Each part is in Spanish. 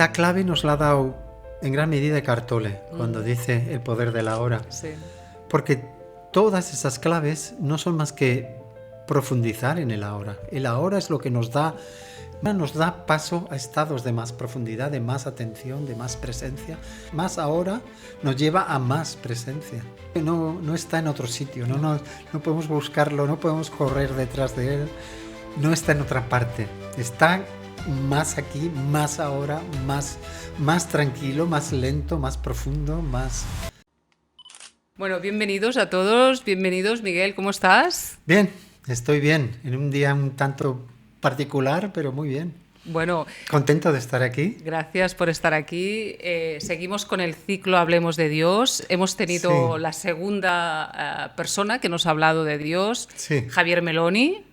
La clave nos la ha dado en gran medida Eckhart Tolle cuando dice el poder de la hora. Sí. Porque todas esas claves no son más que profundizar en el ahora. El ahora es lo que nos da paso a estados de más profundidad, de más atención, de más presencia. Más ahora nos lleva a más presencia. No está en otro sitio, no podemos buscarlo, no podemos correr detrás de él, no está en otra parte. Está más aquí, más ahora, más tranquilo, más lento, más profundo, más... Bueno, bienvenidos a todos, bienvenidos. Miguel, ¿cómo estás? Bien, estoy bien, en un día un tanto particular, pero muy bien. Bueno, Contento de estar aquí. gracias por estar aquí. Seguimos con el ciclo Hablemos de Dios. Hemos tenido Sí. la segunda persona que nos ha hablado de Dios, Sí. Javier Meloni,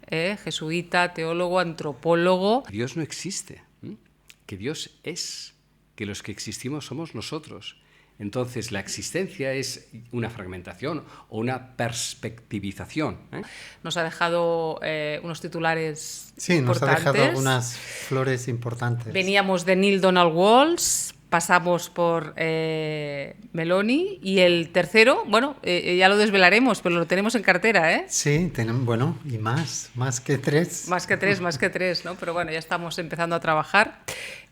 jesuita, teólogo, antropólogo. Dios no existe, que Dios es, que los que existimos somos nosotros. Entonces, la existencia es una fragmentación o una perspectivización. Nos ha dejado unos titulares Sí, nos ha importantes. dejado algunas flores importantes. Veníamos de Neil Donald Walls, pasamos por Meloni y el tercero, bueno, ya lo desvelaremos, pero lo tenemos en cartera, ¿eh? Sí, tenemos, bueno, y más que tres. Más que tres, ¿no? Pero bueno, ya estamos empezando a trabajar.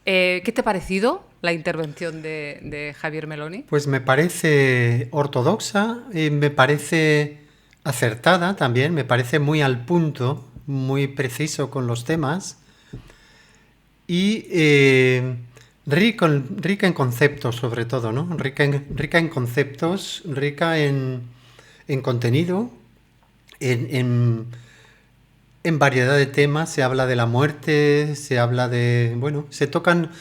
¿Qué te ha parecido la intervención de Javier Meloni? Pues me parece ortodoxa, me parece acertada también, me parece muy al punto, muy preciso con los temas y rica en conceptos sobre todo, ¿no? Rica en conceptos, rica en contenido, en variedad de temas. Se habla de la muerte, se habla de... Bueno, se tocan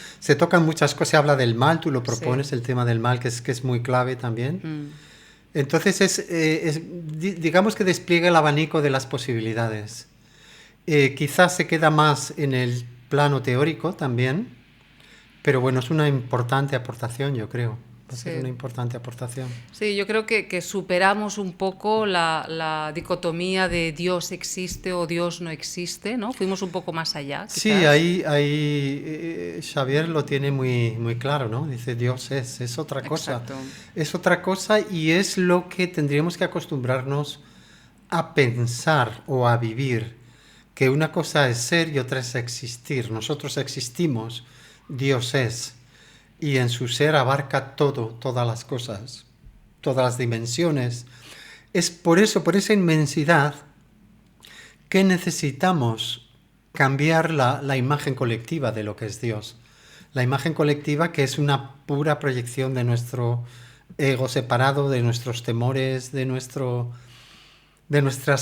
muchas cosas. Se habla del mal, tú lo propones, Sí. el tema del mal, que es muy clave también. Entonces, digamos que despliega el abanico de las posibilidades. Quizás se queda más en el plano teórico también, pero bueno, es una importante aportación, yo creo. Va a ser una importante aportación. Sí, yo creo que superamos un poco la dicotomía de Dios existe o Dios no existe, ¿no? Fuimos un poco más allá. Quizás. Sí, ahí Xavier lo tiene muy claro, ¿no? Dice, Dios es otra cosa. Exacto. Es otra cosa y es lo que tendríamos que acostumbrarnos a pensar o a vivir. Que una cosa es ser y otra es existir. Nosotros existimos, Dios es. Y en su ser abarca todas las cosas, todas las dimensiones. Es por eso, por esa inmensidad, que necesitamos cambiar la imagen colectiva de lo que es Dios. La imagen colectiva que es una pura proyección de nuestro ego separado, de nuestros temores, de nuestras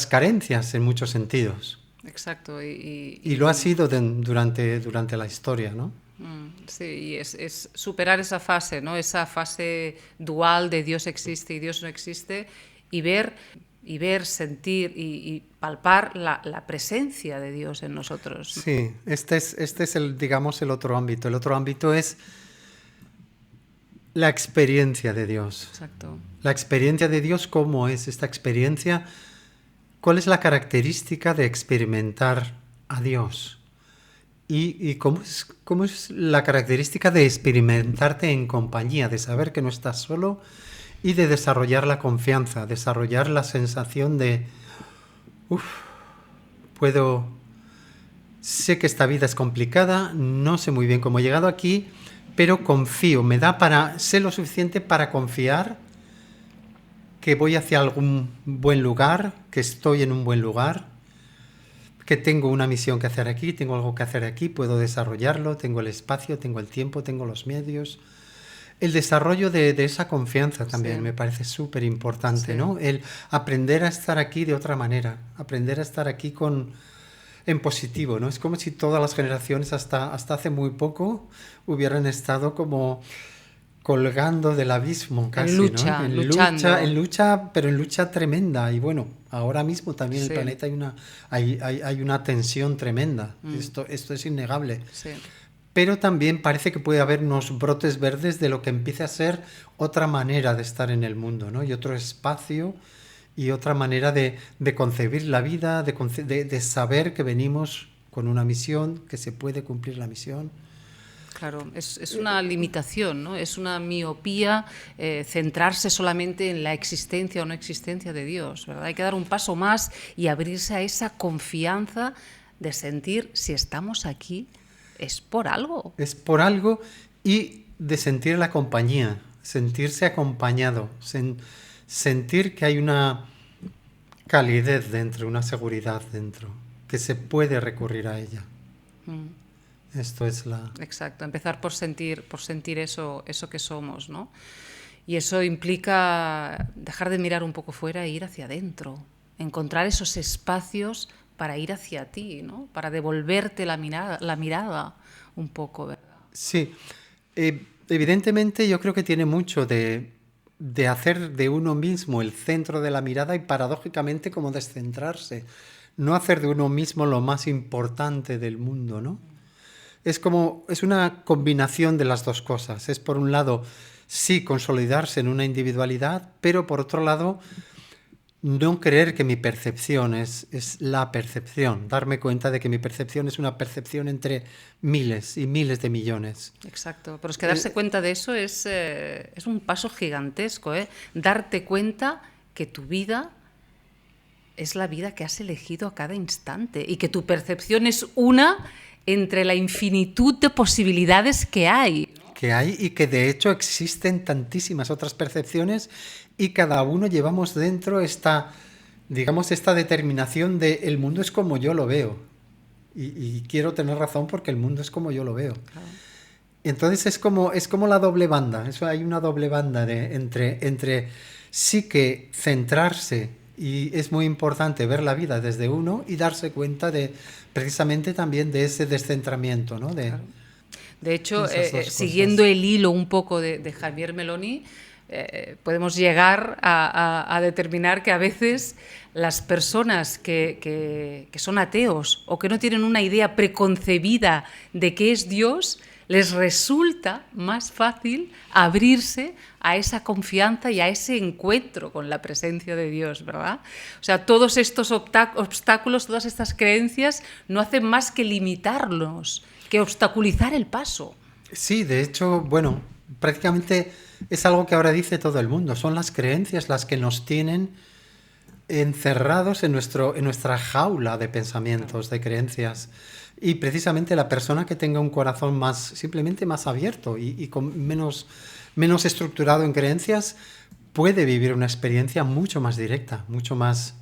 carencias en muchos sentidos. Exacto. Y lo ha sido durante la historia, ¿no? Sí, y es superar esa fase, ¿no? Esa fase dual de Dios existe y Dios no existe y ver, sentir y palpar la presencia de Dios en nosotros, ¿no? Sí, este es digamos, el otro ámbito. El otro ámbito es la experiencia de Dios. Exacto. La experiencia de Dios, ¿cómo es esta experiencia? ¿Cuál es la característica de experimentar a Dios? ¿Y cómo es la característica de experimentarte en compañía, de saber que no estás solo y de desarrollar la confianza, desarrollar la sensación de, sé que esta vida es complicada, no sé muy bien cómo he llegado aquí, pero confío, sé lo suficiente para confiar que voy hacia algún buen lugar, que estoy en un buen lugar, que tengo una misión que hacer aquí, tengo algo que hacer aquí, puedo desarrollarlo, tengo el espacio, tengo el tiempo, tengo los medios. El desarrollo de esa confianza también me parece súper importante, ¿no? El aprender a estar aquí de otra manera, aprender a estar aquí en positivo, ¿no? Es como si todas las generaciones hasta hace muy poco hubieran estado como colgando del abismo casi, lucha, ¿no? luchando. En lucha, pero en lucha tremenda. Y bueno, ahora mismo también en Sí. el planeta hay una tensión tremenda. Esto es innegable. Sí. Pero también parece que puede haber unos brotes verdes de lo que empiece a ser otra manera de estar en el mundo, ¿no? Y otro espacio y otra manera de concebir la vida, de saber que venimos con una misión, que se puede cumplir la misión. Claro, es una limitación, ¿no? Es una miopía centrarse solamente en la existencia o no existencia de Dios, ¿verdad? Hay que dar un paso más y abrirse a esa confianza de sentir si estamos aquí es por algo. Es por algo y de sentir la compañía, sentirse acompañado, sentir que hay una calidez dentro, una seguridad dentro, que se puede recurrir a ella. Esto es la... Exacto, empezar por sentir eso que somos, ¿no? Y eso implica dejar de mirar un poco fuera e ir hacia adentro, encontrar esos espacios para ir hacia ti, ¿no? Para devolverte la mirada un poco, ¿verdad? Sí, evidentemente yo creo que tiene mucho de hacer de uno mismo el centro de la mirada y paradójicamente como descentrarse, no hacer de uno mismo lo más importante del mundo, ¿no? Es una combinación de las dos cosas. Es por un lado, sí, consolidarse en una individualidad, pero por otro lado, no creer que mi percepción es la percepción, darme cuenta de que mi percepción es una percepción entre miles y miles de millones. Exacto, pero es que darse cuenta de eso es un paso gigantesco, ¿eh? Darte cuenta que tu vida es la vida que has elegido a cada instante y que tu percepción es una entre la infinitud de posibilidades que hay. Que hay y que de hecho existen tantísimas otras percepciones y cada uno llevamos dentro esta determinación de el mundo es como yo lo veo y quiero tener razón porque el mundo es como yo lo veo. Claro. Entonces es como la doble banda, eso hay una doble banda entre sí que centrarse y es muy importante ver la vida desde uno y darse cuenta de precisamente también de ese descentramiento, ¿no? Claro. De hecho, siguiendo el hilo un poco de Javier Meloni, podemos llegar a determinar que a veces las personas que son ateos o que no tienen una idea preconcebida de qué es Dios, les resulta más fácil abrirse a esa confianza y a ese encuentro con la presencia de Dios, ¿verdad? O sea, todos estos obstáculos, todas estas creencias no hacen más que limitarnos, que obstaculizar el paso. Sí, de hecho, bueno, prácticamente es algo que ahora dice todo el mundo. Son las creencias las que nos tienen encerrados en nuestra jaula de pensamientos, de creencias. Y precisamente la persona que tenga un corazón simplemente más abierto y con menos estructurado en creencias, puede vivir una experiencia mucho más directa, mucho más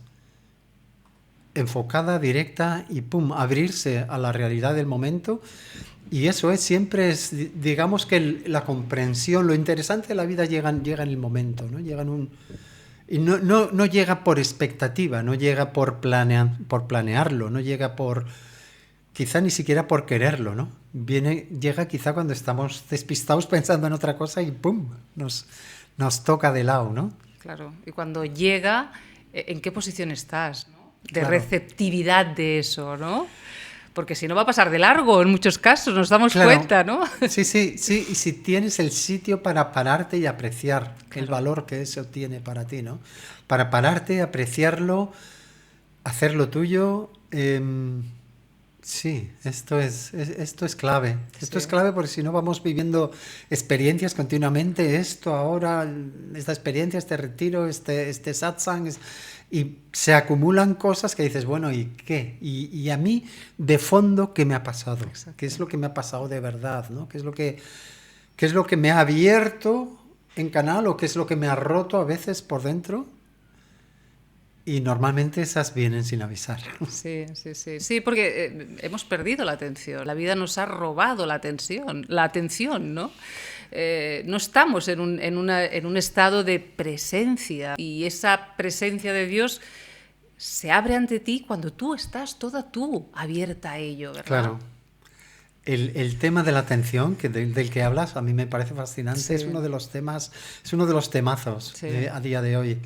enfocada, directa y abrirse a la realidad del momento. Y eso siempre digamos que la comprensión, lo interesante de la vida llega en el momento, ¿no? Y no llega por expectativa, no llega por planearlo, no llega quizá ni siquiera por quererlo, ¿no? Llega quizá cuando estamos despistados pensando en otra cosa y ¡pum! Nos toca de lado, ¿no? Claro, y cuando llega, ¿en qué posición estás, ¿no? De claro. receptividad de eso, ¿no? Porque si no va a pasar de largo en muchos casos, nos damos cuenta, ¿no? Sí, y si tienes el sitio para pararte y apreciar el valor que eso tiene para ti, ¿no? Para pararte, apreciarlo, hacerlo tuyo. Sí, esto es clave. Esto es clave porque si no vamos viviendo experiencias continuamente, esto ahora, esta experiencia, este retiro, este satsang, y se acumulan cosas que dices, bueno, ¿y qué? Y a mí, de fondo, ¿qué me ha pasado? Exacto. ¿Qué es lo que me ha pasado de verdad? ¿No? ¿Qué es lo que me ha abierto en canal o qué es lo que me ha roto a veces por dentro? Y normalmente esas vienen sin avisar. Sí, porque hemos perdido la atención. La vida nos ha robado la atención, ¿no? No estamos en un estado de presencia y esa presencia de Dios se abre ante ti cuando tú estás toda tú abierta a ello, ¿verdad? Claro. El tema de la atención del que hablas a mí me parece fascinante. Sí. Es uno de los temazos a día de hoy.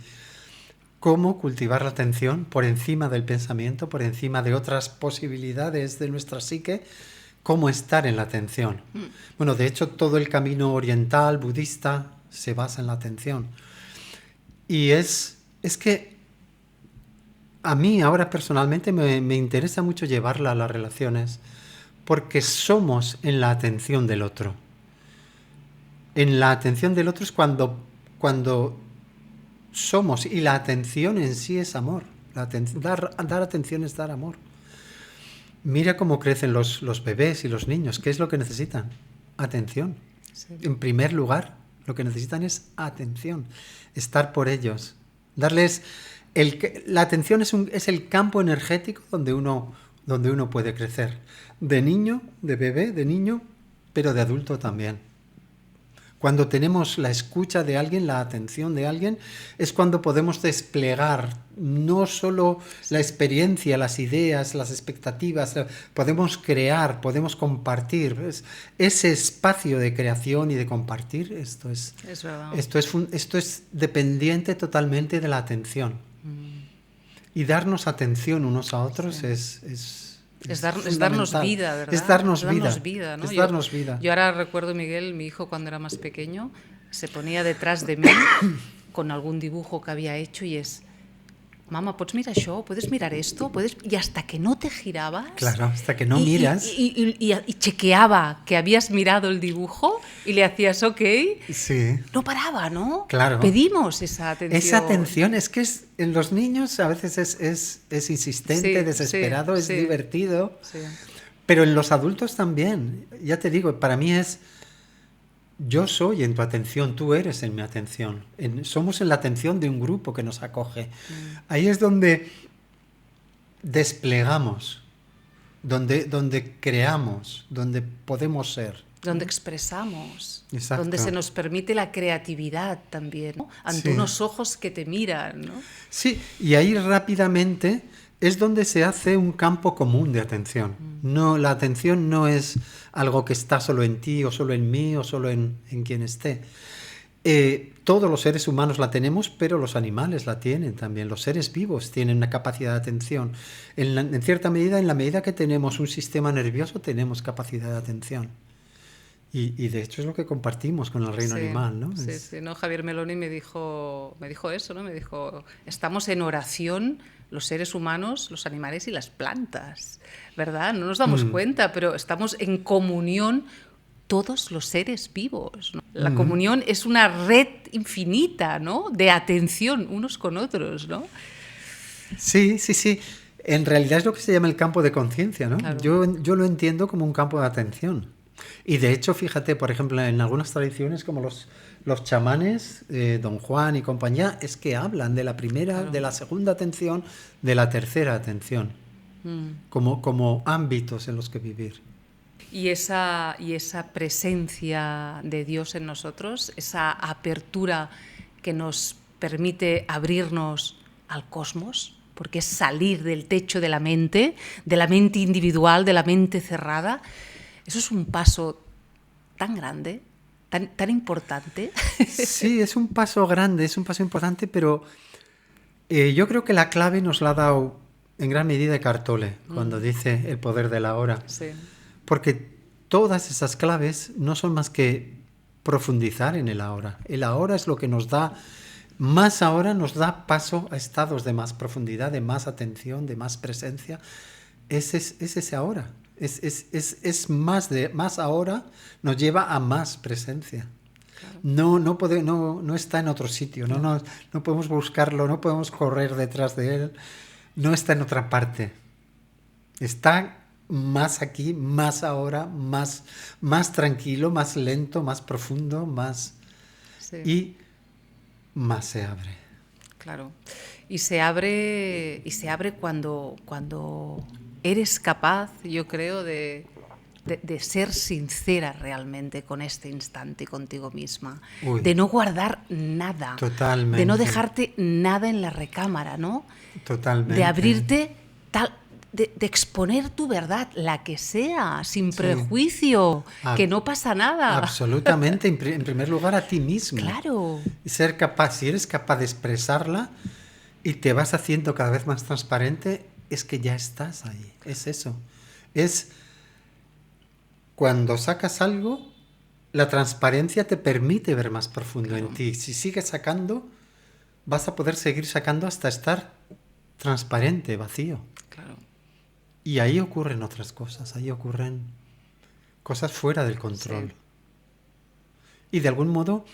Cómo cultivar la atención por encima del pensamiento, por encima de otras posibilidades de nuestra psique, cómo estar en la atención. Bueno, de hecho, todo el camino oriental, budista, se basa en la atención. Y es que a mí ahora personalmente me interesa mucho llevarla a las relaciones, porque somos en la atención del otro. En la atención del otro es cuando somos, y la atención en sí es amor. Dar atención es dar amor. Mira cómo crecen los bebés y los niños. ¿Qué es lo que necesitan? Atención. Sí. En primer lugar, lo que necesitan es atención. Estar por ellos. Darles... La atención es el campo energético donde uno puede crecer. De niño, de bebé, de niño, pero de adulto también. Cuando tenemos la escucha de alguien, la atención de alguien, es cuando podemos desplegar no solo la experiencia, las ideas, las expectativas, podemos crear, podemos compartir. Ese espacio de creación y de compartir, esto es dependiente totalmente de la atención. Y darnos atención unos a otros es darnos vida, ¿verdad? Es darnos vida, ¿no? Es darnos vida. Yo ahora recuerdo, Miguel, mi hijo cuando era más pequeño, se ponía detrás de mí con algún dibujo que había hecho y es... Mamá, ¿puedes mirar això? ¿Puedes mirar esto? Y hasta que no te girabas... Claro, hasta que no miras... Y chequeaba que habías mirado el dibujo y le hacías OK. Sí. No paraba, ¿no? Claro. Pedimos esa atención. Esa atención es que en los niños a veces es insistente, Sí, desesperado, sí, es sí. divertido. Sí. Pero en los adultos también. Ya te digo, para mí es... Yo soy en tu atención, tú eres en mi atención. Somos en la atención de un grupo que nos acoge. Ahí es donde desplegamos, donde creamos, donde podemos ser. Donde expresamos, Exacto. donde se nos permite la creatividad también, ¿no? Ante Sí. unos ojos que te miran, ¿no? Sí, y ahí rápidamente es donde se hace un campo común de atención. No, la atención no es algo que está solo en ti o solo en mí o solo en quien esté. Todos los seres humanos la tenemos, pero los animales la tienen también. Los seres vivos tienen una capacidad de atención. En cierta medida, en la medida que tenemos un sistema nervioso, tenemos capacidad de atención. Y de hecho es lo que compartimos con el reino animal, ¿no? Sí. No, Javier Meloni me dijo eso, ¿no? Me dijo, estamos en oración los seres humanos, los animales y las plantas, ¿verdad? No nos damos cuenta, pero estamos en comunión todos los seres vivos, ¿no? La comunión es una red infinita, ¿no? De atención unos con otros, ¿no? Sí. En realidad es lo que se llama el campo de conciencia, ¿no? Claro. Yo lo entiendo como un campo de atención. Y de hecho, fíjate, por ejemplo, en algunas tradiciones como los chamanes, Don Juan y compañía, es que hablan de la primera, Claro. de la segunda atención, de la tercera atención, como ámbitos en los que vivir. Y esa presencia de Dios en nosotros, esa apertura que nos permite abrirnos al cosmos, porque es salir del techo de la mente individual, de la mente cerrada, eso es un paso tan grande, tan importante. Sí, es un paso grande, es un paso importante, pero yo creo que la clave nos la ha dado en gran medida Eckhart Tolle, cuando dice el poder de la hora. Sí. Porque todas esas claves no son más que profundizar en el ahora. El ahora es lo que nos da, más ahora nos da paso a estados de más profundidad, de más atención, de más presencia. Es ese ahora. Es más ahora, nos lleva a más presencia. Claro. No está en otro sitio, no podemos buscarlo, no podemos correr detrás de él, no está en otra parte. Está más aquí, más ahora, más tranquilo, más lento, más profundo, más... Sí. Y más se abre. Claro. Y se abre cuando eres capaz, yo creo, de ser sincera realmente con este instante, contigo misma. Uy, de no guardar nada. Totalmente. De no dejarte nada en la recámara, ¿no? Totalmente. De abrirte de exponer tu verdad, la que sea, sin prejuicio, que no pasa nada. Absolutamente, en primer lugar a ti mismo. Claro. Ser capaz, si eres capaz de expresarla y te vas haciendo cada vez más transparente, es que ya estás ahí. Es eso. Es cuando sacas algo, la transparencia te permite ver más profundo en ti. Si sigues sacando, vas a poder seguir sacando hasta estar transparente, vacío. Claro. Y ahí ocurren otras cosas, ahí ocurren cosas fuera del control. Sí. Y de algún modo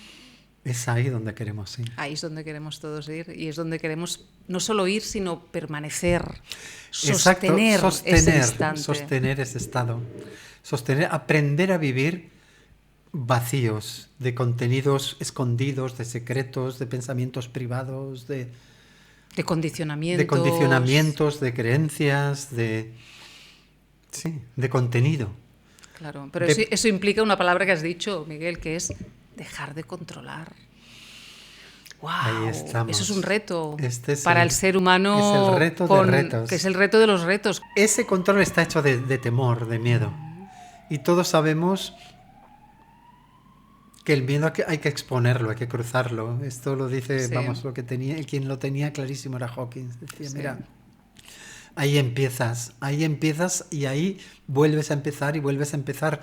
es ahí donde queremos ir. Ahí es donde queremos todos ir y es donde queremos no solo ir, sino permanecer, Exacto, ese instante. sostener ese estado, aprender a vivir vacíos de contenidos escondidos, de secretos, de pensamientos privados, de condicionamientos, de creencias, de contenido. Claro, pero eso implica una palabra que has dicho, Miguel, que es dejar de controlar. ¡Wow! Ahí estamos. Eso es un reto Es para el ser humano. Es el reto de retos. Que es el reto de los retos. Ese control está hecho de temor, de miedo. Y todos sabemos que el miedo hay que exponerlo, hay que cruzarlo. Esto lo dice, Sí. lo que tenía, quien lo tenía clarísimo era Hawkins. Decía, Sí. mira, ahí empiezas y ahí vuelves a empezar y vuelves a empezar.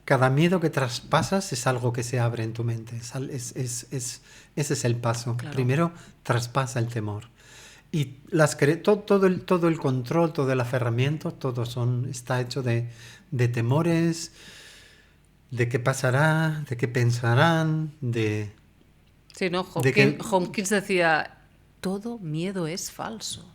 Cada miedo que traspasas es algo que se abre en tu mente. Ese es el paso. Claro. Primero traspasa el temor. Y todo el control, todo el aferramiento, está hecho de temores, de qué pasará, de qué pensarán, de... Sí, ¿no? de que- Hawkins decía, todo miedo es falso.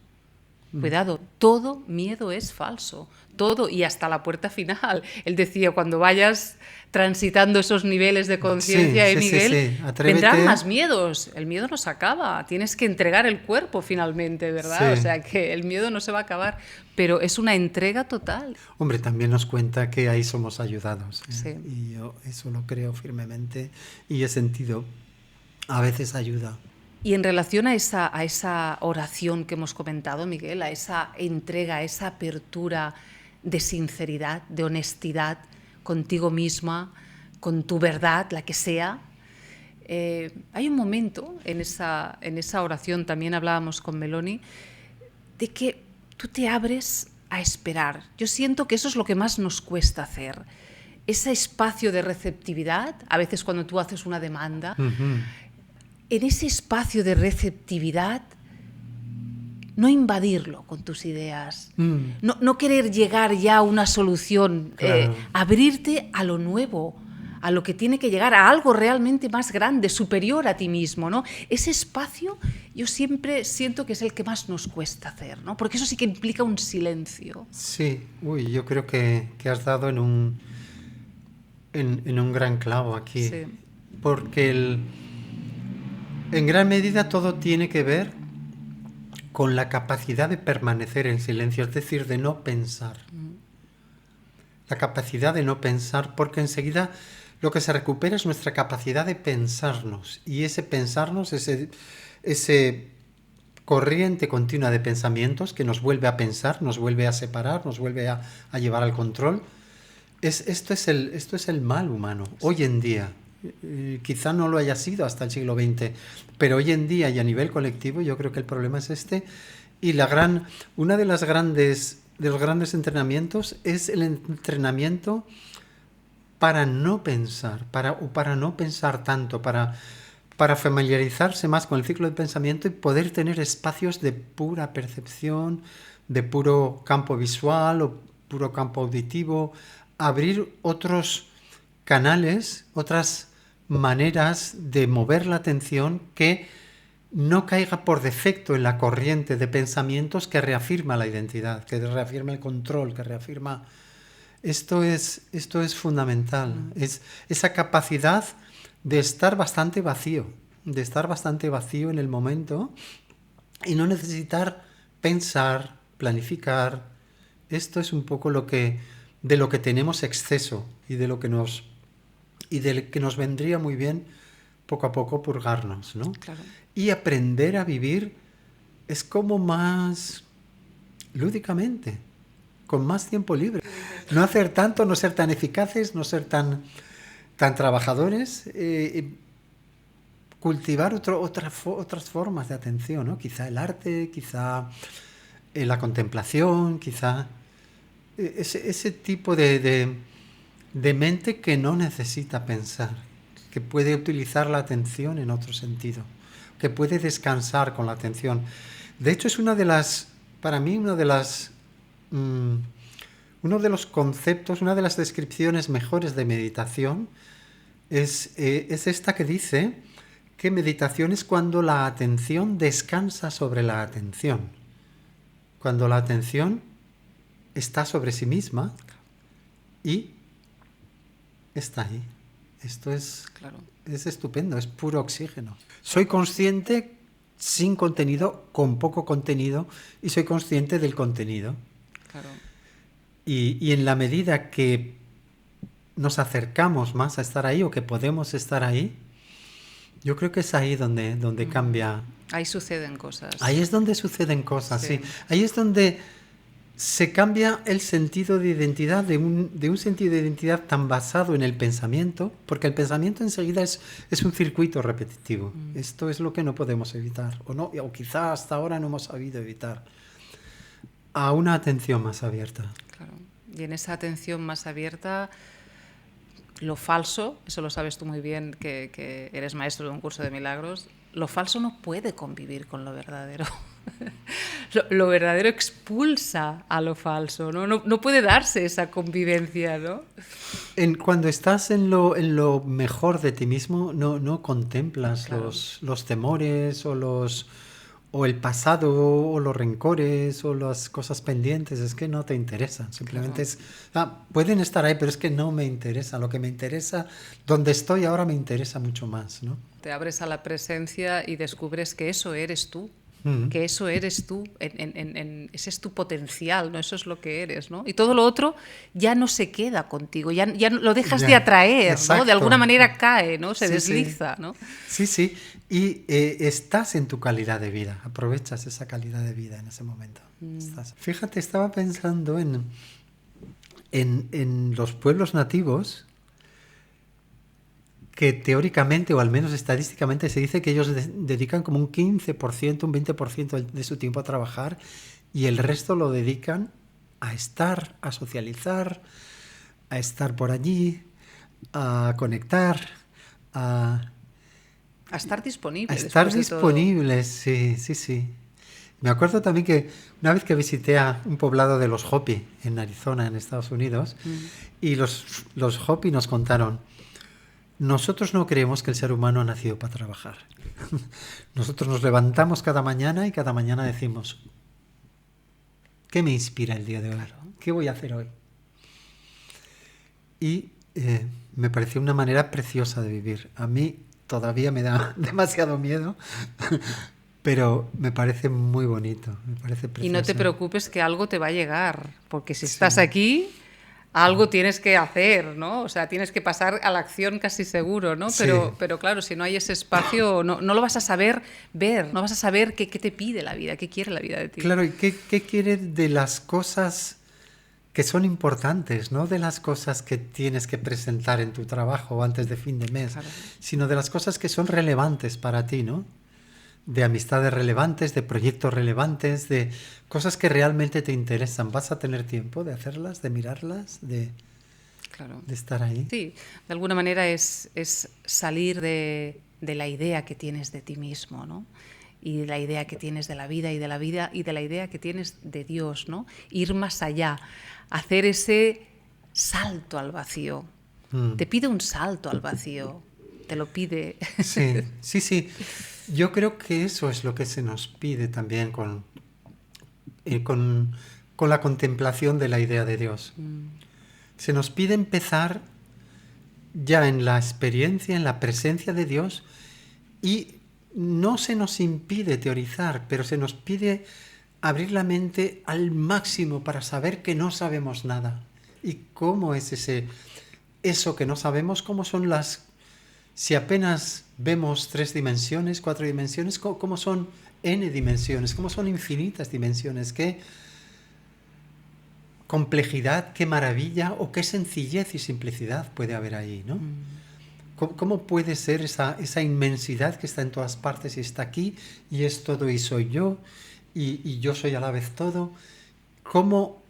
Cuidado, todo miedo es falso. Todo y hasta la puerta final. Él decía, cuando vayas transitando esos niveles de conciencia, Sí, Miguel, sí. Atrévete. vendrán más miedos. El miedo no se acaba. Tienes que entregar el cuerpo finalmente, ¿verdad? Sí. O sea, que el miedo no se va a acabar. Pero es una entrega total. Hombre, también nos cuenta que ahí somos ayudados. Sí. Y yo eso lo creo firmemente y he sentido a veces ayuda. Y en relación a esa oración que hemos comentado, Miguel, a esa entrega, a esa apertura de sinceridad, de honestidad contigo misma, con tu verdad, la que sea, hay un momento en esa oración, también hablábamos con Meloni, de que tú te abres a esperar. Yo siento que eso es lo que más nos cuesta hacer. Ese espacio de receptividad, a veces cuando tú haces una demanda, en ese espacio de receptividad, no invadirlo con tus ideas, no querer llegar ya a una solución, Claro. abrirte a lo nuevo, a lo que tiene que llegar, a algo realmente más grande, superior a ti mismo, ¿no? Ese espacio yo siempre siento que es el que más nos cuesta hacer, ¿no? Porque eso sí que implica un silencio. Sí, yo creo que has dado en un gran clavo aquí. Sí. Porque en gran medida todo tiene que ver con la capacidad de permanecer en silencio, es decir, de no pensar. La capacidad de no pensar, porque enseguida lo que se recupera es nuestra capacidad de pensarnos. Y ese pensarnos, ese corriente continua de pensamientos que nos vuelve a pensar, nos vuelve a separar, nos vuelve a llevar al control. Esto es el mal humano, hoy en día. Quizá no lo haya sido hasta el siglo XX, pero hoy en día y a nivel colectivo yo creo que el problema es este. Y una de los grandes entrenamientos es el entrenamiento para no pensar, para no pensar tanto, para familiarizarse más con el ciclo de pensamiento y poder tener espacios de pura percepción, de puro campo visual o puro campo auditivo, abrir otros canales, otras maneras de mover la atención que no caiga por defecto en la corriente de pensamientos que reafirma la identidad, que reafirma el control, que reafirma... Esto es fundamental, es esa capacidad de estar bastante vacío en el momento y no necesitar pensar, planificar. Esto es un poco de lo que tenemos exceso y de lo que nos vendría muy bien poco a poco purgarnos, ¿no? Claro. Y aprender a vivir es como más lúdicamente, con más tiempo libre. No hacer tanto, no ser tan eficaces, no ser tan trabajadores, cultivar otras formas de atención, ¿no? Quizá el arte, quizá la contemplación, quizá ese tipo de mente que no necesita pensar, que puede utilizar la atención en otro sentido, que puede descansar con la atención. De hecho, es para mí una de las uno de los conceptos, una de las descripciones mejores de meditación es esta que dice que meditación es cuando la atención descansa sobre la atención. Cuando la atención está sobre sí misma y está ahí. Esto es estupendo, es puro oxígeno. Soy consciente sin contenido, con poco contenido, y soy consciente del contenido. Claro. Y en la medida que nos acercamos más a estar ahí o que podemos estar ahí, yo creo que es ahí donde cambia. Ahí suceden cosas. Ahí es donde suceden cosas, sí. Sí. Ahí es donde se cambia el sentido de identidad, de un sentido de identidad tan basado en el pensamiento, porque el pensamiento enseguida es un circuito repetitivo. Esto es lo que no podemos evitar, o quizá hasta ahora no hemos sabido evitar, a una atención más abierta. Claro. Y en esa atención más abierta, lo falso, eso lo sabes tú muy bien, que eres maestro de un curso de milagros, lo falso no puede convivir con lo verdadero. Lo verdadero expulsa a lo falso, ¿no? No puede darse esa convivencia, ¿no? Cuando estás en lo mejor de ti mismo, no contemplas Claro. los temores o el pasado o los rencores o las cosas pendientes, es que no te interesan. Simplemente pueden estar ahí, pero es que no me interesa. Lo que me interesa, donde estoy ahora me interesa mucho más, ¿no? Te abres a la presencia y descubres que eso eres tú. Que eso eres tú, ese es tu potencial, ¿no? Eso es lo que eres, ¿no? Y todo lo otro ya no se queda contigo, ya lo dejas de atraer, exacto. ¿no? De alguna manera cae, ¿no? Se Sí, desliza, sí. ¿no? Sí, y estás en tu calidad de vida, aprovechas esa calidad de vida en ese momento. Fíjate, estaba pensando en los pueblos nativos, que teóricamente, o al menos estadísticamente, se dice que ellos dedican como un 15%, un 20% de su tiempo a trabajar y el resto lo dedican a estar, a socializar, a estar por allí, a conectar, a estar disponible. A estar disponibles, sí. Me acuerdo también que una vez que visité a un poblado de los Hopi en Arizona, en Estados Unidos, y los Hopi nos contaron: nosotros no creemos que el ser humano ha nacido para trabajar. Nosotros nos levantamos cada mañana y cada mañana decimos: ¿qué me inspira el día de hoy? Claro. ¿Qué voy a hacer hoy? Y me pareció una manera preciosa de vivir. A mí todavía me da demasiado miedo, pero me parece muy bonito, me parece precioso. Y no te preocupes que algo te va a llegar, porque si estás aquí, algo tienes que hacer, ¿no? O sea, tienes que pasar a la acción casi seguro, ¿no? Pero claro, si no hay ese espacio, no lo vas a saber ver, no vas a saber qué te pide la vida, qué quiere la vida de ti. Claro, y qué quiere de las cosas que son importantes, no de las cosas que tienes que presentar en tu trabajo antes de fin de mes, claro, sino de las cosas que son relevantes para ti, ¿no? De amistades relevantes, de proyectos relevantes, de cosas que realmente te interesan. ¿Vas a tener tiempo de hacerlas, de mirarlas, de estar ahí? Sí, de alguna manera es salir de la idea que tienes de ti mismo, ¿no? Y de la idea que tienes de la vida y de la vida y de la idea que tienes de Dios, ¿no? Ir más allá, hacer ese salto al vacío. Te pide un salto al vacío, te lo pide. Sí. Yo creo que eso es lo que se nos pide también con la contemplación de la idea de Dios. Se nos pide empezar ya en la experiencia, en la presencia de Dios, y no se nos impide teorizar, pero se nos pide abrir la mente al máximo para saber que no sabemos nada. ¿Y cómo es eso que no sabemos? ¿Cómo son si apenas vemos 3 dimensiones, 4 dimensiones, cómo son n dimensiones, cómo son infinitas dimensiones? ¿Qué complejidad, qué maravilla o qué sencillez y simplicidad puede haber ahí, ¿no? ¿Cómo puede ser esa inmensidad que está en todas partes y está aquí y es todo y soy yo y yo soy a la vez todo? ¿Cómo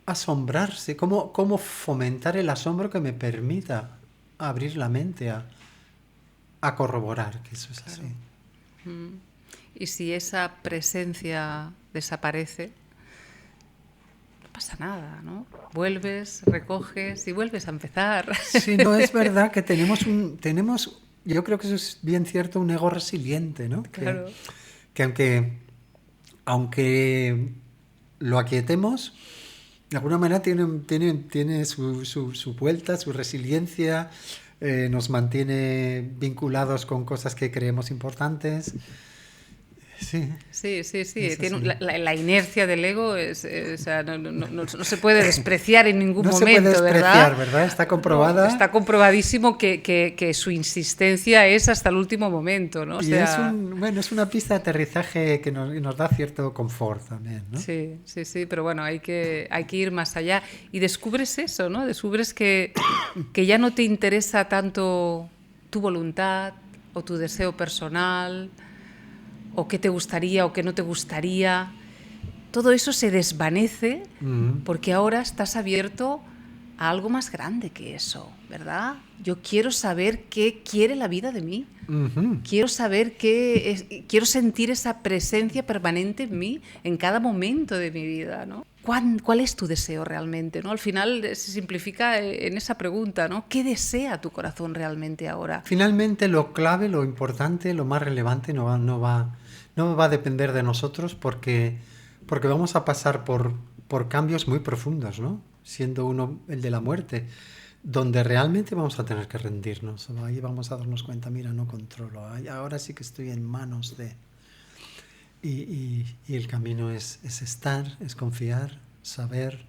asombrarse? ¿Cómo fomentar el asombro que me permita abrir la mente a corroborar que eso es así? Y si esa presencia desaparece, pasa nada, ¿no? Vuelves, recoges y vuelves a empezar. Sí, no, es verdad que tenemos, yo creo que eso es bien cierto, un ego resiliente, ¿no? Claro. Que aunque lo aquietemos, de alguna manera tiene su vuelta, su resiliencia, nos mantiene vinculados con cosas que creemos importantes. Sí. Sí. Es Tiene así. la inercia del ego o sea, no se puede despreciar en ningún No se momento, puede despreciar, ¿verdad? ¿verdad? Está comprobada. No, está comprobadísimo que su insistencia es hasta el último momento, ¿no? O Y sea, es una pista de aterrizaje que nos da cierto confort también, ¿no? sí, pero bueno, hay que ir más allá. Y descubres eso, ¿no? Descubres que ya no te interesa tanto tu voluntad o tu deseo personal, o qué te gustaría o qué no te gustaría. Todo eso se desvanece porque ahora estás abierto a algo más grande que eso, ¿verdad? Yo quiero saber qué quiere la vida de mí. Ujú. Quiero saber quiero sentir esa presencia permanente en mí en cada momento de mi vida, ¿no? ¿Cuál es tu deseo realmente, ¿no? Al final se simplifica en esa pregunta, ¿no? ¿Qué desea tu corazón realmente ahora? Finalmente, lo clave, lo importante, lo más relevante no va a depender de nosotros porque vamos a pasar por cambios muy profundos, ¿no? Siendo uno el de la muerte, donde realmente vamos a tener que rendirnos. Ahí vamos a darnos cuenta, mira, no controlo. Ahora sí que estoy en manos de... Y el camino es estar, es confiar, saber.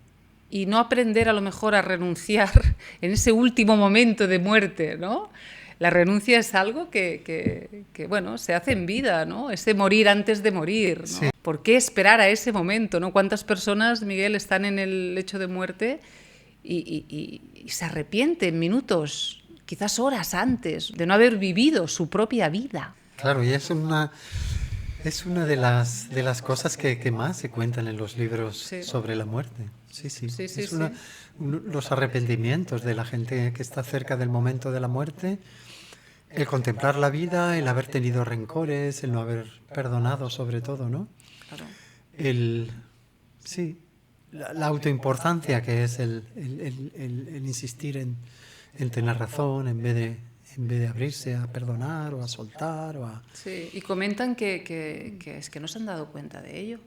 Y no aprender a lo mejor a renunciar en ese último momento de muerte, ¿no? La renuncia es algo que bueno, se hace en vida, ¿no? Ese morir antes de morir, ¿no? Sí. ¿Por qué esperar a ese momento, ¿no? ¿Cuántas personas, Miguel, están en el lecho de muerte y se arrepienten minutos, quizás horas antes, de no haber vivido su propia vida? Claro, y es una de las cosas que más se cuentan en los libros Sí. sobre la muerte. Sí. Sí. Los arrepentimientos de la gente que está cerca del momento de la muerte, el contemplar la vida, el haber tenido rencores, el no haber perdonado sobre todo, ¿no? Claro. La autoimportancia que es el insistir en tener razón en vez de abrirse a perdonar o a soltar o a... Sí, y comentan que es que no se han dado cuenta de ello.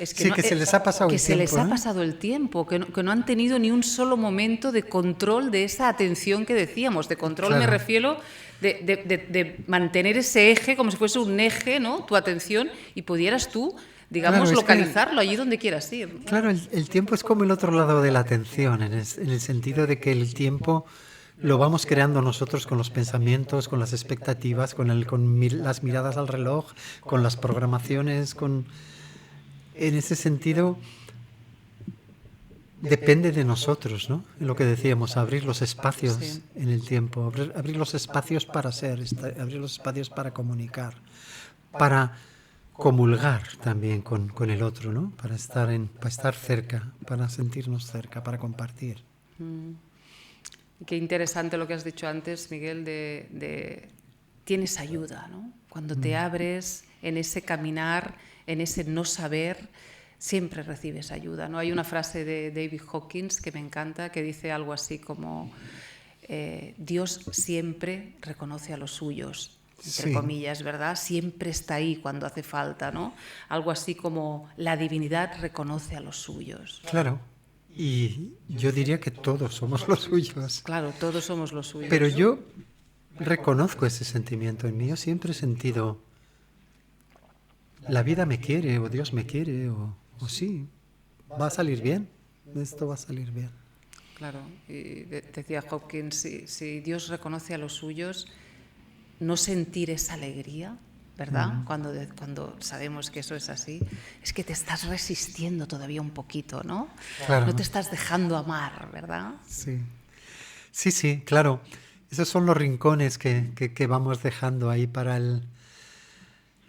Es Sí, que se les ha pasado que el se les tiempo, ha ¿eh? pasado el tiempo, que no han tenido ni un solo momento de control de esa atención que decíamos. De control Claro. me refiero de mantener ese eje como si fuese un eje, ¿no? Tu atención, y pudieras tú, digamos, Claro, es que- localizarlo allí donde quieras ir. Claro, el tiempo es como el otro lado de la atención, en el sentido de que el tiempo lo vamos creando nosotros con los pensamientos, con las expectativas, con las miradas al reloj, con las programaciones, en ese sentido depende de nosotros, ¿no? Lo que decíamos, abrir los espacios Sí. en el tiempo, abrir los espacios para ser, abrir los espacios para comunicar, para comulgar también con el otro, ¿no? Para estar cerca, para sentirnos cerca, para compartir. Qué interesante lo que has dicho antes, Miguel, tienes ayuda, ¿no? Cuando te abres en ese caminar, en ese no saber, siempre recibes ayuda, ¿no? Hay una frase de David Hawkins que me encanta, que dice algo así como Dios siempre reconoce a los suyos, entre Sí. comillas, ¿verdad? Siempre está ahí cuando hace falta, ¿no? Algo así como la divinidad reconoce a los suyos. Claro. Y yo diría que todos somos los suyos. Claro, todos somos los suyos. Pero yo reconozco ese sentimiento en mí. Yo siempre he sentido, la vida me quiere, o Dios me quiere, o sí, va a salir bien. Esto va a salir bien. Claro, y decía Hopkins, si Dios reconoce a los suyos, no sentir esa alegría, ¿verdad? Cuando sabemos que eso es así, es que te estás resistiendo todavía un poquito, ¿no? Claro. No te estás dejando amar, ¿verdad? Sí, claro. Esos son los rincones que vamos dejando ahí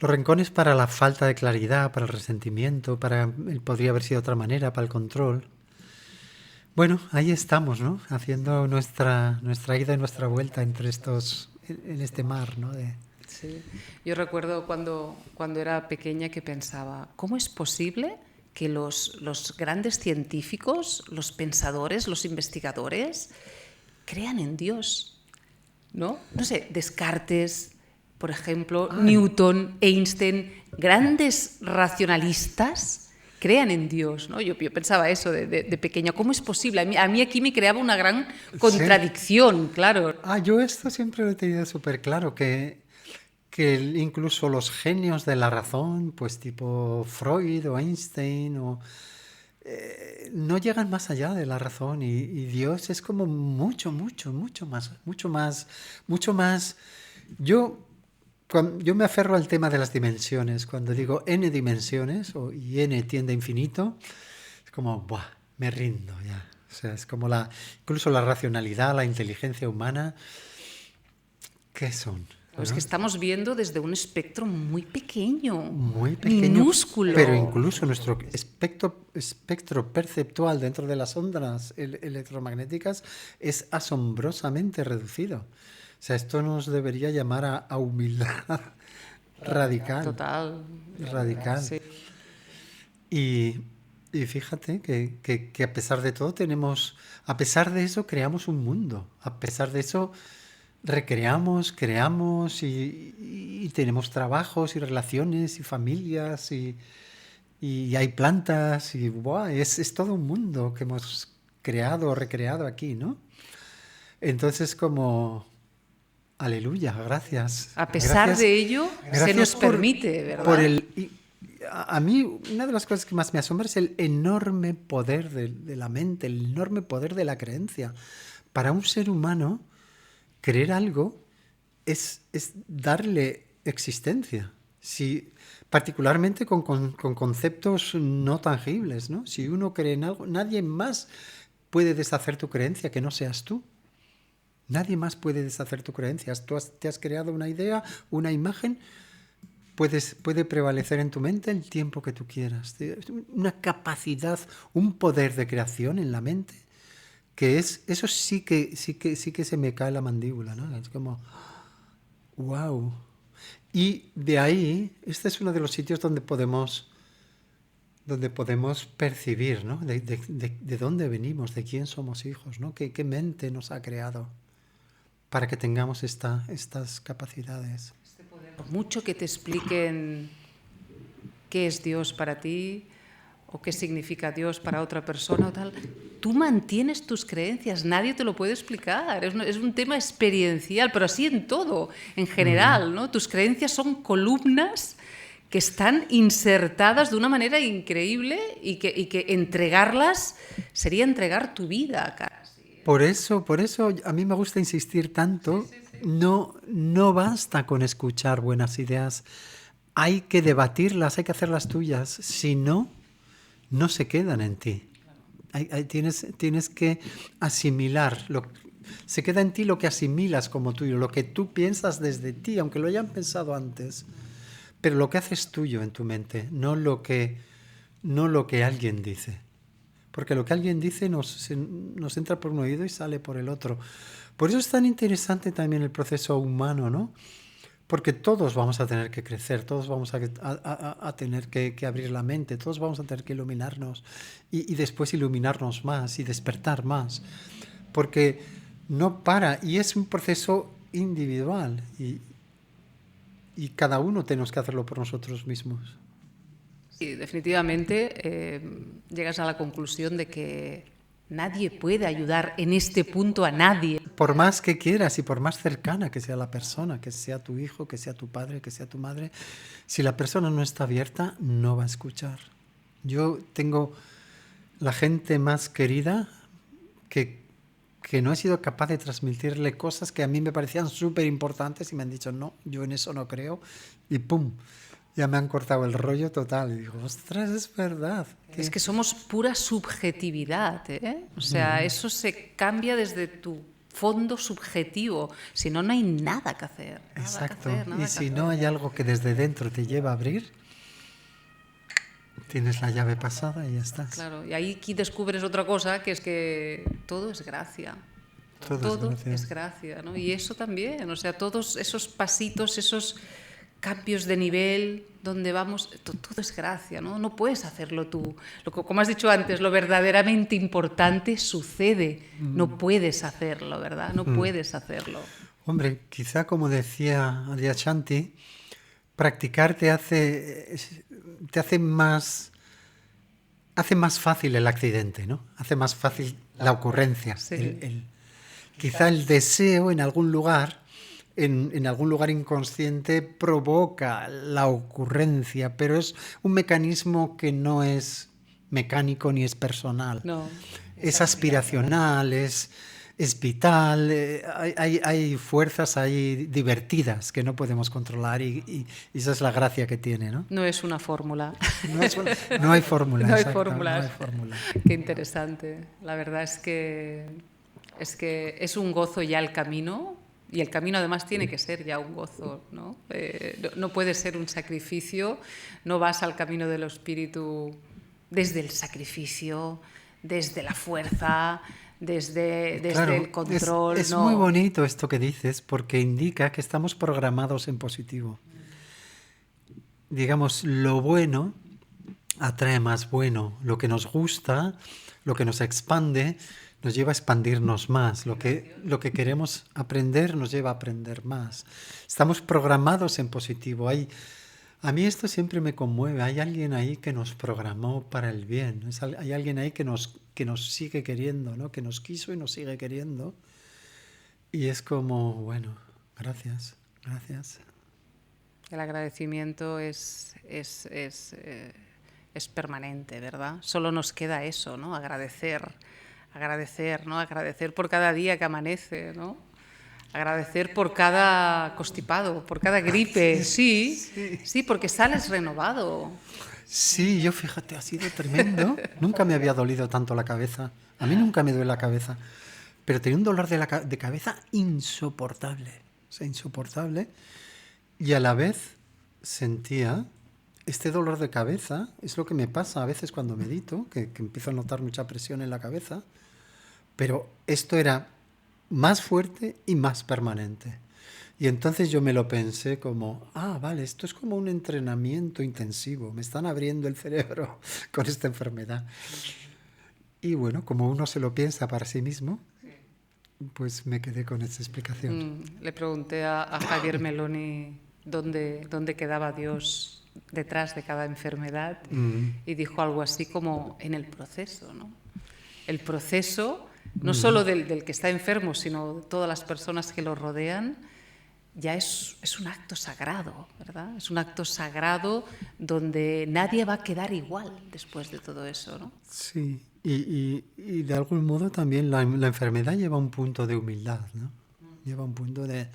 los rincones para la falta de claridad, para el resentimiento, podría haber sido de otra manera, para el control. Bueno, ahí estamos, ¿no? Haciendo nuestra ida y nuestra vuelta en este mar, ¿no? Sí. Yo recuerdo cuando era pequeña que pensaba, ¿cómo es posible que los grandes científicos, los pensadores, los investigadores, crean en Dios, ¿no? No sé, Descartes, por ejemplo, Newton, Einstein, grandes racionalistas crean en Dios, ¿no? Yo pensaba eso de pequeña. ¿Cómo es posible? A mí aquí me creaba una gran contradicción, sí. Claro. Yo esto siempre lo he tenido súper claro, que incluso los genios de la razón, pues tipo Freud o Einstein, no llegan más allá de la razón, y Dios es como mucho más. Yo me aferro al tema de las dimensiones. Cuando digo n dimensiones y n tiende a infinito, es como, ¡buah!, me rindo ya. O sea, es como incluso la racionalidad, la inteligencia humana, ¿qué son? ¿No? Es que estamos viendo desde un espectro muy pequeño, minúsculo. Pero incluso nuestro espectro perceptual dentro de las ondas electromagnéticas es asombrosamente reducido. O sea, esto nos debería llamar a humildad radical. Total. Radical. Sí. Y fíjate que a pesar de todo a pesar de eso creamos un mundo. A pesar de eso recreamos, creamos y tenemos trabajos y relaciones y familias y hay plantas y es todo un mundo que hemos creado o recreado aquí, ¿no? Entonces aleluya, gracias. A pesar de ello, se nos permite, ¿verdad? A mí, una de las cosas que más me asombra es el enorme poder de la mente, el enorme poder de la creencia. Para un ser humano, creer algo es darle existencia. Particularmente con conceptos no tangibles, ¿no? Si uno cree en algo, nadie más puede deshacer tu creencia que no seas tú. Nadie más puede deshacer tu creencia. Te has creado una idea, una imagen, puede prevalecer en tu mente el tiempo que tú quieras. Una capacidad, un poder de creación en la mente, eso sí que se me cae la mandíbula, ¿no? Es como, wow. Y de ahí, este es uno de los sitios donde podemos percibir, ¿no? De dónde venimos, de quién somos hijos, ¿no? ¿Qué mente nos ha creado para que tengamos estas capacidades? Por mucho que te expliquen qué es Dios para ti o qué significa Dios para otra persona o tal, tú mantienes tus creencias, nadie te lo puede explicar, es un tema experiencial, pero así en todo, en general, ¿no? Tus creencias son columnas que están insertadas de una manera increíble y que entregarlas sería entregar tu vida casi. Por eso a mí me gusta insistir tanto. Sí. No basta con escuchar buenas ideas, hay que debatirlas, hay que hacerlas tuyas, si no se quedan en ti. Tienes que asimilar, se queda en ti lo que asimilas como tuyo, lo que tú piensas desde ti, aunque lo hayan pensado antes, pero lo que haces tuyo en tu mente, no lo que alguien dice. Porque lo que alguien dice nos entra por un oído y sale por el otro. Por eso es tan interesante también el proceso humano, ¿no? Porque todos vamos a tener que crecer, todos vamos a tener que abrir la mente, todos vamos a tener que iluminarnos y después iluminarnos más y despertar más. Porque no para, y es un proceso individual y cada uno tenemos que hacerlo por nosotros mismos. Sí, definitivamente llegas a la conclusión de que nadie puede ayudar en este punto a nadie. Por más que quieras y por más cercana que sea la persona, que sea tu hijo, que sea tu padre, que sea tu madre, si la persona no está abierta, no va a escuchar. Yo tengo la gente más querida que no he sido capaz de transmitirle cosas que a mí me parecían súper importantes y me han dicho, no, yo en eso no creo, y ¡pum!, ya me han cortado el rollo total. Y digo, ostras, es verdad. Es que somos pura subjetividad, ¿eh? O sea, eso se cambia desde tu fondo subjetivo. Si no, no hay nada que hacer. Exacto. Y si no hay algo que desde dentro te lleva a abrir, tienes la llave pasada y ya estás. Claro, y ahí aquí descubres otra cosa, que es que todo es gracia. Todo es gracia, ¿no? Y eso también, o sea, todos esos pasitos, esos cambios de nivel, donde vamos, todo es gracia, ¿no? No puedes hacerlo tú. Como has dicho antes, lo verdaderamente importante sucede. No puedes hacerlo, ¿verdad? No puedes hacerlo. Hombre, quizá como decía Adyashanti, practicar te hace más fácil el accidente, ¿no? Hace más fácil la ocurrencia. Sí. Quizá el deseo en algún lugar, en algún lugar inconsciente, provoca la ocurrencia, pero es un mecanismo que no es mecánico ni es personal. No. Es aspiracional, es vital, hay fuerzas ahí divertidas que no podemos controlar y esa es la gracia que tiene, ¿no? No es una fórmula. No hay fórmula. No hay exacto, fórmulas. no hay fórmula. Qué interesante. La verdad es que es un gozo ya el camino, y el camino además tiene que ser ya un gozo, ¿no? No puede ser un sacrificio. No vas al camino del espíritu desde el sacrificio, desde la fuerza, desde Claro, el control. es no. muy bonito esto que dices porque indica que estamos programados en positivo. Digamos, lo bueno atrae más bueno. Lo que nos gusta, lo que nos expande, nos lleva a expandirnos más. Lo que queremos aprender nos lleva a aprender más. Estamos programados en positivo. A mí esto siempre me conmueve. Hay alguien ahí que nos programó para el bien. Hay alguien ahí que nos sigue queriendo, ¿no? Que nos quiso y nos sigue queriendo. Y es como, bueno, gracias. El agradecimiento es permanente, ¿verdad? Solo nos queda eso, ¿no? Agradecer, ¿no? Agradecer por cada día que amanece, ¿no? Agradecer por cada constipado, por cada gripe. Sí, porque sales renovado. Sí, yo fíjate, ha sido tremendo. Nunca me había dolido tanto la cabeza. A mí nunca me duele la cabeza. Pero tenía un dolor de cabeza insoportable. O sea, insoportable. Y a la vez sentía este dolor de cabeza. Es lo que me pasa a veces cuando medito, que empiezo a notar mucha presión en la cabeza. Pero esto era más fuerte y más permanente. Y entonces yo me lo pensé como, vale, esto es como un entrenamiento intensivo, me están abriendo el cerebro con esta enfermedad. Y bueno, como uno se lo piensa para sí mismo, pues me quedé con esta explicación. Le pregunté a Javier Meloni dónde quedaba Dios detrás de cada enfermedad y dijo algo así como en el proceso, ¿no? El proceso, no solo del que está enfermo, sino de todas las personas que lo rodean, ya es un acto sagrado, ¿verdad? Es un acto sagrado donde nadie va a quedar igual después de todo eso, ¿no? Sí, y de algún modo también la enfermedad lleva un punto de humildad, ¿no? Lleva un punto de...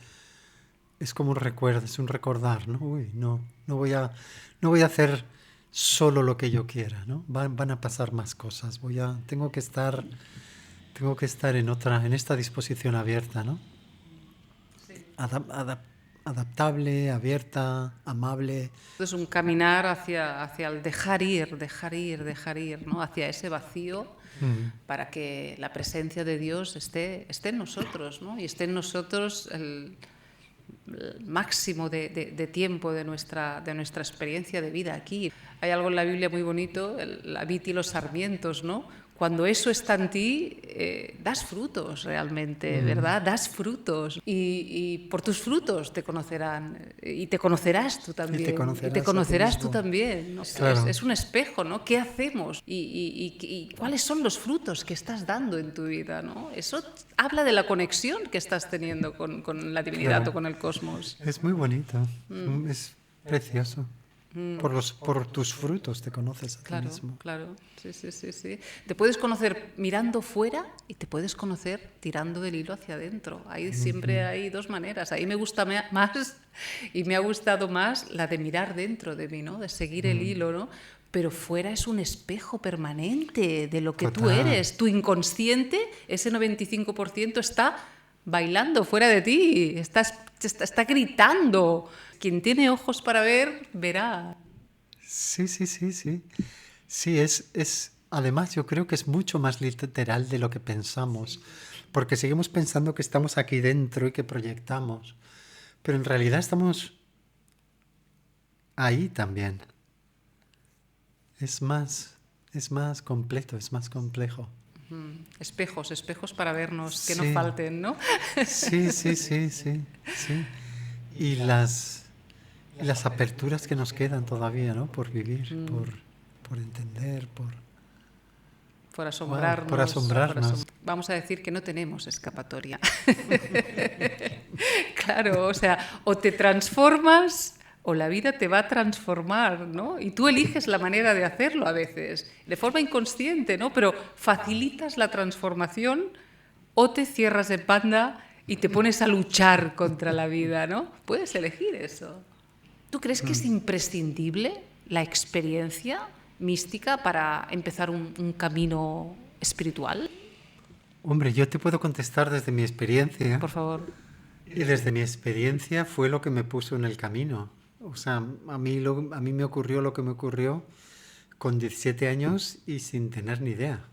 Es como un recuerdo, es un recordar, ¿no? Uy, no voy a hacer solo lo que yo quiera, ¿no? Van a pasar más cosas. Tengo que estar en esta disposición abierta, ¿no? Adaptable, abierta, amable. Es un caminar hacia el dejar ir, ¿no? Hacia ese vacío para que la presencia de Dios esté en nosotros, ¿no? Y esté en nosotros el máximo de tiempo de nuestra experiencia de vida aquí. Hay algo en la Biblia muy bonito, la vid y los sarmientos, ¿no? Cuando eso está en ti, das frutos realmente, ¿verdad? Das frutos y por tus frutos te conocerán y te conocerás tú también. Y te conocerás tú también, ¿no? Claro. Es un espejo, ¿no? ¿Qué hacemos? Y cuáles son los frutos que estás dando en tu vida, ¿no? Eso habla de la conexión que estás teniendo con la divinidad, Claro. o con el cosmos. Es muy bonito, es precioso. Por tus frutos te conoces a ti mismo. Claro, sí. Te puedes conocer mirando fuera y te puedes conocer tirando del hilo hacia adentro. Ahí siempre hay dos maneras. Ahí me gusta más y me ha gustado más la de mirar dentro de mí, ¿no? De seguir el hilo, ¿no? Pero fuera es un espejo permanente de lo que tú Total. eres. Tu inconsciente, ese 95% está bailando fuera de ti, está gritando. Quien tiene ojos para ver, verá. Sí. Sí, además yo creo que es mucho más literal de lo que pensamos, porque seguimos pensando que estamos aquí dentro y que proyectamos, pero en realidad estamos ahí también. Es más completo, es más complejo. Espejos, espejos para vernos, que no Sí, falten, ¿no? sí, sí, sí, sí, sí. Y las aperturas que nos quedan todavía, ¿no? Por vivir, por entender, Por wow, por asombrarnos, asombrarnos. vamos a decir que no tenemos escapatoria. Claro, o sea, o te transformas o la vida te va a transformar, ¿no? Y tú eliges la manera de hacerlo a veces, de forma inconsciente, ¿no? Pero facilitas la transformación o te cierras en banda y te pones a luchar contra la vida, ¿no? Puedes elegir eso. ¿Tú crees que es imprescindible la experiencia mística para empezar un camino espiritual? Hombre, yo te puedo contestar desde mi experiencia. Por favor. Y desde mi experiencia fue lo que me puso en el camino. O sea, a mí me ocurrió lo que me ocurrió con 17 años y sin tener ni idea.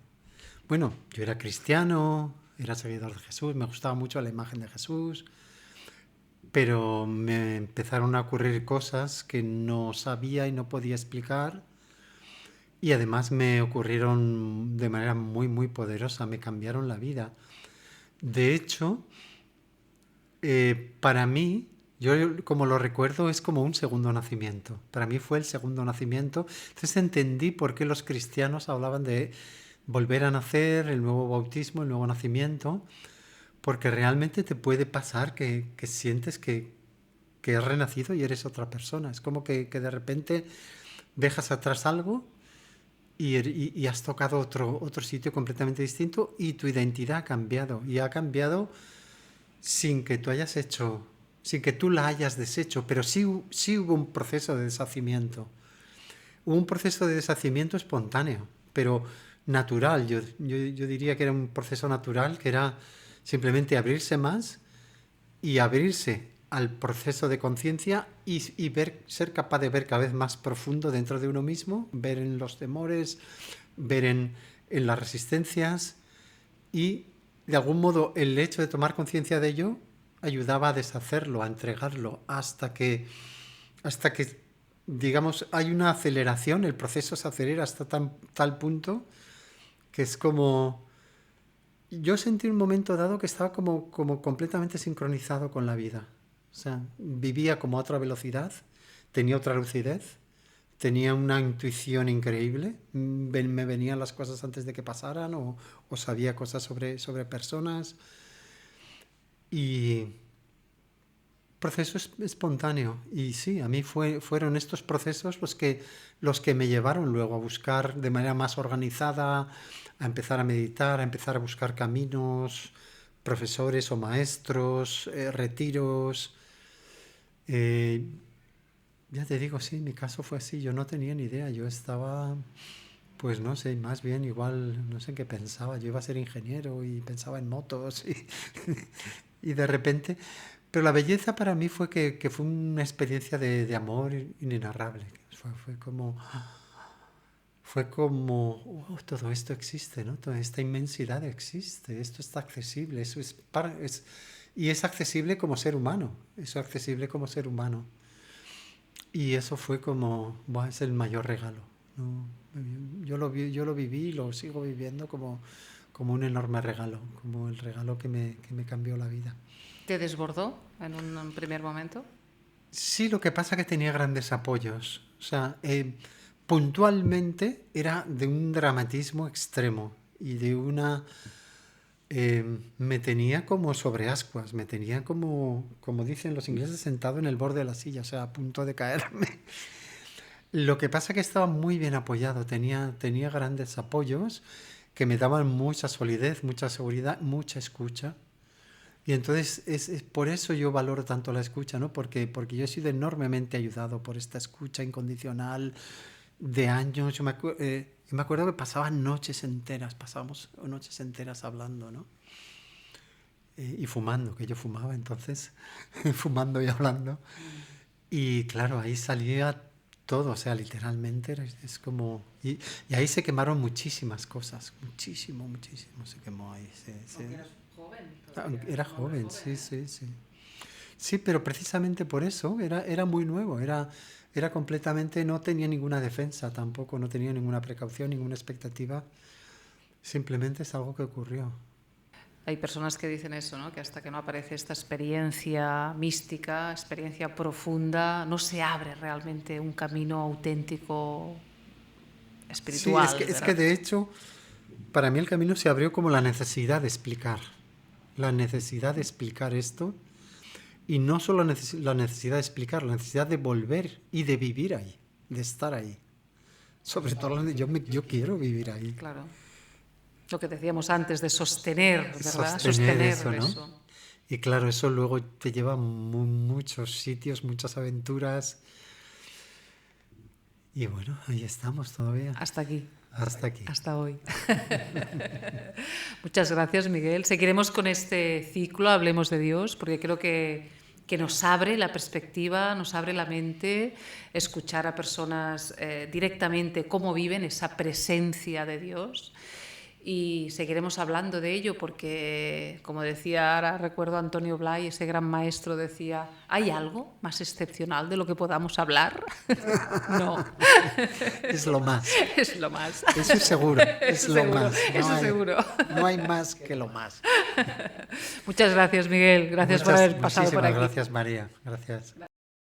Bueno, yo era cristiano, era seguidor de Jesús, me gustaba mucho la imagen de Jesús, pero me empezaron a ocurrir cosas que no sabía y no podía explicar y además me ocurrieron de manera muy, muy poderosa, me cambiaron la vida. De hecho, para mí, yo como lo recuerdo, es como un segundo nacimiento. Para mí fue el segundo nacimiento. Entonces entendí por qué los cristianos hablaban de volver a nacer, el nuevo bautismo, el nuevo nacimiento, porque realmente te puede pasar que sientes que has renacido y eres otra persona. Es como que de repente dejas atrás algo y has tocado otro sitio completamente distinto y tu identidad ha cambiado. Y ha cambiado sin que tú hayas hecho, sin que tú la hayas deshecho, pero sí hubo un proceso de deshacimiento. Hubo un proceso de deshacimiento espontáneo, pero natural. Yo diría que era un proceso natural, que era simplemente abrirse más y abrirse al proceso de conciencia y ver, ser capaz de ver cada vez más profundo dentro de uno mismo, ver en los temores, ver en las resistencias y de algún modo el hecho de tomar conciencia de ello ayudaba a deshacerlo, a entregarlo, hasta que digamos, hay una aceleración, el proceso se acelera hasta tal punto que es como... Yo sentí un momento dado que estaba como completamente sincronizado con la vida. O sea, vivía como a otra velocidad, tenía otra lucidez, tenía una intuición increíble, me venían las cosas antes de que pasaran o sabía cosas sobre personas y proceso espontáneo. Y sí, a mí fueron estos procesos los que me llevaron luego a buscar de manera más organizada, a empezar a meditar, a empezar a buscar caminos, profesores o maestros, retiros. Eh, ya te digo, sí, mi caso fue así, yo no tenía ni idea, yo estaba, pues no sé, más bien igual, no sé en qué pensaba, yo iba a ser ingeniero y pensaba en motos y de repente, pero la belleza para mí fue que fue una experiencia de amor inenarrable, fue como, "Oh, todo esto existe, ¿no? Toda esta inmensidad existe, esto está accesible, eso y es accesible como ser humano, eso es accesible como ser humano. Y eso fue como, buah, es el mayor regalo, ¿no? Yo lo viví y lo sigo viviendo como un enorme regalo, como el regalo que me cambió la vida. ¿Te desbordó en un primer momento? Sí, lo que pasa es que tenía grandes apoyos. O sea, puntualmente era de un dramatismo extremo y de una... me tenía como sobre ascuas, me tenía como dicen los ingleses, sentado en el borde de la silla, o sea, a punto de caerme. Lo que pasa es que estaba muy bien apoyado, tenía grandes apoyos que me daban mucha solidez, mucha seguridad, mucha escucha. Y entonces es por eso yo valoro tanto la escucha, ¿no? Porque yo he sido enormemente ayudado por esta escucha incondicional de años. Me acuerdo que pasaban noches enteras, pasábamos noches enteras hablando, ¿no? Y fumando, que yo fumaba entonces, fumando y hablando. Y claro, ahí salía todo, o sea, literalmente es como... Y ahí se quemaron muchísimas cosas, muchísimo, muchísimo se quemó ahí. Eras joven. Era joven, sí, sí, sí. Sí, pero precisamente por eso era muy nuevo, era completamente, no tenía ninguna defensa tampoco, no tenía ninguna precaución, ninguna expectativa. Simplemente es algo que ocurrió. Hay personas que dicen eso, ¿no? Que hasta que no aparece esta experiencia mística, experiencia profunda, no se abre realmente un camino auténtico espiritual. Sí, es que de hecho, para mí el camino se abrió como la necesidad de explicar. La necesidad de explicar esto. Y no solo la necesidad de explicar, la necesidad de volver y de vivir ahí, de estar ahí. Sobre todo, yo quiero vivir ahí. Claro. Lo que decíamos antes de sostener, ¿verdad? Sostener eso, ¿no? Y claro, eso luego te lleva a muchos sitios, muchas aventuras. Y bueno, ahí estamos todavía. Hasta aquí. Hasta aquí. Hasta hoy. Muchas gracias, Miguel. Seguiremos con este ciclo, Hablemos de Dios, porque creo que nos abre la perspectiva, nos abre la mente, escuchar a personas directamente cómo viven esa presencia de Dios. Y seguiremos hablando de ello porque, como decía, ahora recuerdo a Antonio Blay, ese gran maestro, decía, ¿hay algo más excepcional de lo que podamos hablar? No. Es lo más. Es lo más. Eso es seguro. Es lo más. Eso seguro. No hay más que lo más. Muchas gracias, Miguel. Gracias por haber pasado por aquí. Gracias, María. Gracias.